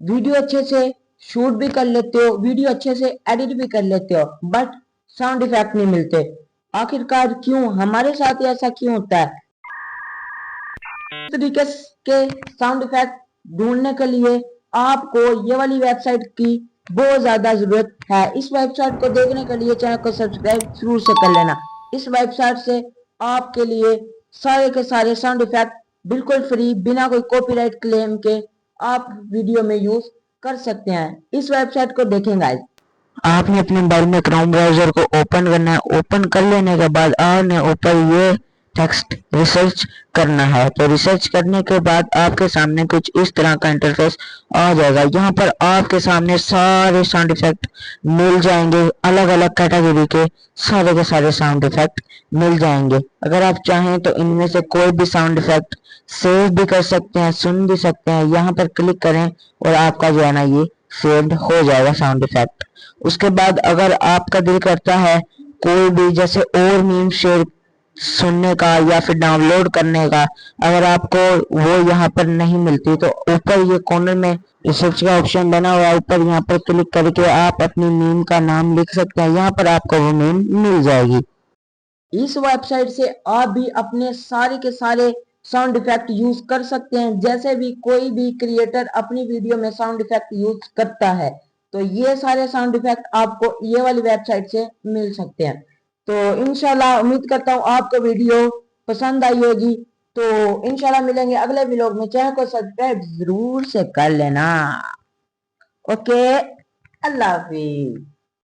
Video अच्छे से shoot भी कर लेते हो, वीडियो अच्छे से एडिट भी कर लेते हो, बट साउंड इफेक्ट नहीं मिलते। आखिरकार क्यों, हमारे साथ ऐसा क्यों होता है? इस तरीके के साउंड इफेक्ट ढूंढने के लिए आपको ये वाली वेबसाइट की बहुत ज्यादा जरूरत है। इस वेबसाइट को देखने के लिए चैनल को सब्सक्राइब जरूर से कर लेना। इस वेबसाइट से आपके लिए सारे के सारे साउंड इफेक्ट बिल्कुल फ्री, बिना कोई कॉपीराइट क्लेम के आप वीडियो में यूज कर सकते हैं। इस वेबसाइट को देखें गाइस। आपने अपने मोबाइल में क्रोम ब्राउजर को ओपन करना है। ओपन कर लेने के बाद आपने ऊपर ये टेक्स्ट रिसर्च करना है। तो रिसर्च करने के बाद आपके सामने कुछ इस तरह का इंटरफेस आ जाएगा। यहाँ पर आपके सामने सारे साउंड इफेक्ट मिल जाएंगे, अलग अलग कैटेगरी के सारे साउंड इफेक्ट मिल जाएंगे। अगर आप चाहें तो इनमें से कोई भी साउंड इफेक्ट सेव भी कर सकते हैं, सुन भी सकते हैं। यहाँ पर क्लिक करें और आपका जो है ना ये सेव्ड हो जाएगा साउंड इफेक्ट। उसके बाद अगर आपका दिल करता है कोई भी जैसे और मीम शेयर सुनने का या फिर डाउनलोड करने का, अगर आपको वो यहाँ पर नहीं मिलती तो ऊपर ये कॉर्नर में रिसर्च का ऑप्शन बना हुआ है, ऊपर यहाँ पर क्लिक करके आप अपनी मीम का नाम लिख सकते हैं। यहाँ पर आपको वो मीम मिल जाएगी। इस वेबसाइट से आप भी अपने सारे के सारे साउंड इफेक्ट यूज कर सकते हैं। जैसे भी कोई भी क्रिएटर अपनी वीडियो में साउंड इफेक्ट यूज करता है, तो ये सारे साउंड इफेक्ट आपको ये वाली वेबसाइट से मिल सकते हैं। तो इंशाल्लाह उम्मीद करता हूँ आपको वीडियो पसंद आई होगी। तो इंशाल्लाह मिलेंगे अगले व्लॉग में। चैनल को सब्सक्राइब जरूर से कर लेना। ओके, अल्लाह हाफिज।